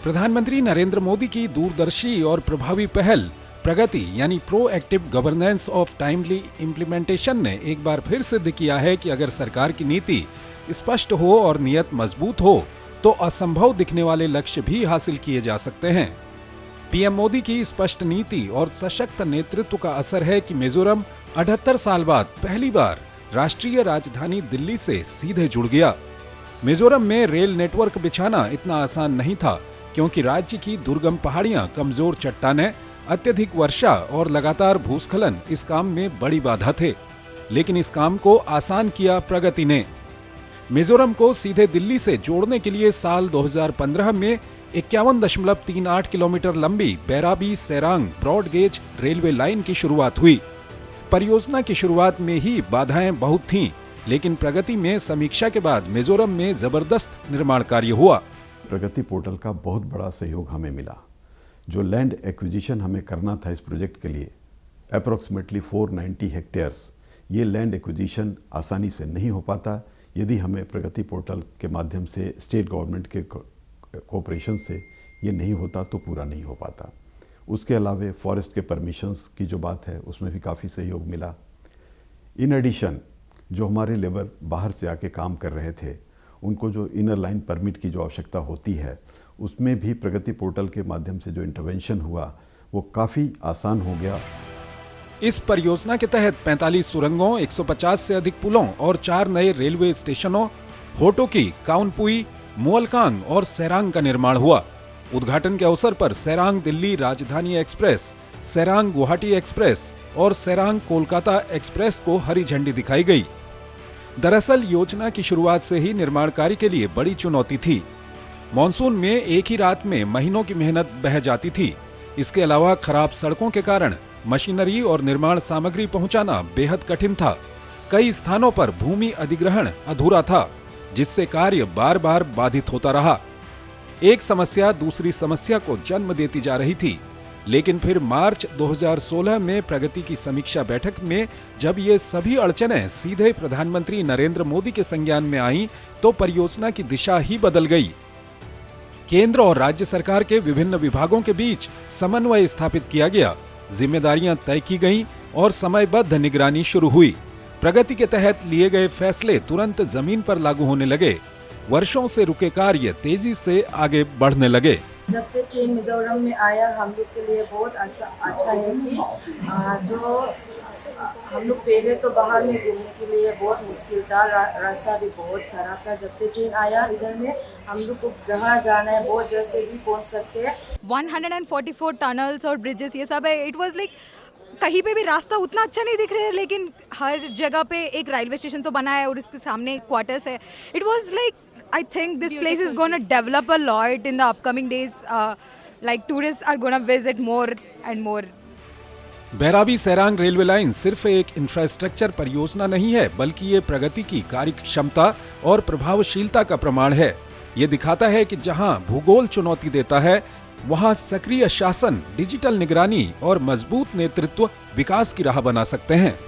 प्रधानमंत्री नरेंद्र मोदी की दूरदर्शी और प्रभावी पहल प्रगति यानी proactive governance of timely implementation ने एक बार फिर सिद्ध किया है कि अगर सरकार की नीति स्पष्ट हो और नियत मजबूत हो तो असंभव दिखने वाले लक्ष्य भी हासिल किए जा सकते हैं। पीएम मोदी की स्पष्ट नीति और सशक्त नेतृत्व का असर है कि मिजोरम 78 साल बाद पहली बार राष्ट्रीय राजधानी दिल्ली से सीधे जुड़ गया। मिजोरम में रेल नेटवर्क बिछाना इतना आसान नहीं था क्योंकि राज्य की दुर्गम पहाड़ियां, कमजोर चट्टानें, अत्यधिक वर्षा और लगातार भूस्खलन इस काम में बड़ी बाधा थे। लेकिन इस काम को आसान किया प्रगति ने। मिजोरम को सीधे दिल्ली से जोड़ने के लिए साल 2015 में 51.38 किलोमीटर लंबी Bairabi Sairang broad gauge railway line की शुरुआत हुई। परियोजना की शुरुआत में ही बाधाएं बहुत थीं, लेकिन प्रगति में समीक्षा के बाद मिजोरम में जबरदस्त निर्माण कार्य हुआ। प्रगति पोर्टल का बहुत बड़ा सहयोग हमें मिला। जो लैंड एक्विजिशन हमें करना था इस प्रोजेक्ट के लिए अप्रोक्सीमेटली 490 हेक्टेयर्स, ये लैंड एक्विजिशन आसानी से नहीं हो पाता यदि हमें प्रगति पोर्टल के माध्यम से स्टेट गवर्नमेंट के कोऑपरेशन से ये नहीं होता तो पूरा नहीं हो पाता। उसके अलावा फॉरेस्ट के परमिशंस की जो बात है उसमें भी काफ़ी सहयोग मिला। इन एडिशन जो हमारे लेबर बाहर से आके काम कर रहे थे उनको जो इनर लाइन परमिट की जो आवश्यकता होती है उसमें भी प्रगति पोर्टल के माध्यम से जो इंटरवेंशन हुआ वो काफ़ी आसान हो गया। इस परियोजना के तहत 45 सुरंगों, 150 से अधिक पुलों और 4 नए रेलवे स्टेशनों होटोकी, काउनपुई, मुअलकांग और सेरांग का निर्माण हुआ। उद्घाटन के अवसर पर सेरांग दिल्ली राजधानी एक्सप्रेस, सेरांग गुवाहाटी एक्सप्रेस और सेरांग कोलकाता एक्सप्रेस को हरी झंडी दिखाई गई। दरअसल योजना की शुरुआत से ही निर्माण कार्य के लिए बड़ी चुनौती थी। मॉनसून में एक ही रात में महीनों की मेहनत बह जाती थी। इसके अलावा खराब सड़कों के कारण मशीनरी और निर्माण सामग्री पहुंचाना बेहद कठिन था। कई स्थानों पर भूमि अधिग्रहण अधूरा था, जिससे कार्य बार बार बाधित होता रहा। एक समस्या दूसरी समस्या को जन्म देती जा रही थी। लेकिन फिर मार्च 2016 में प्रगति की समीक्षा बैठक में जब ये सभी अड़चनें सीधे प्रधानमंत्री नरेंद्र मोदी के संज्ञान में आईं, तो परियोजना की दिशा ही बदल गई। केंद्र और राज्य सरकार के विभिन्न विभागों के बीच समन्वय स्थापित किया गया, जिम्मेदारियां तय की गईं और समयबद्ध निगरानी शुरू हुई। प्रगति के तहत लिए गए फैसले तुरंत जमीन पर लागू होने लगे। वर्षों से रुके कार्य तेजी से आगे बढ़ने लगे। जब से ट्रेन मिजोरम में आया हम लोग के लिए बहुत अच्छा है कि जो हम लोग पहले तो बाहर में घूमने के लिए बहुत मुश्किल था, रास्ता भी बहुत खराब था। जब से ट्रेन आया इधर में हम लोग को जहाँ जाना है बहुत जल्द से भी पहुँच सकते हैं। 144 टनल्स और ब्रिजेस ये सब है। इट वाज लाइक कहीं पे भी रास्ता उतना अच्छा नहीं दिख रहा है, लेकिन हर जगह पे एक रेलवे स्टेशन तो बना है और इसके सामने क्वार्टर्स है। It was like I think this place is going to develop a lot in the upcoming days. Like tourists are going to visit more and more. Bairabi Sairang railway line सिर्फ एक infrastructure परियोजना नहीं है, बल्कि ये प्रगति की कार्य क्षमता और प्रभावशीलता का प्रमाण है। ये दिखाता है कि जहां भूगोल चुनौती देता है, वहां सक्रिय शासन, डिजिटल निगरानी और मजबूत नेतृत्व विकास की राह बना सकते हैं।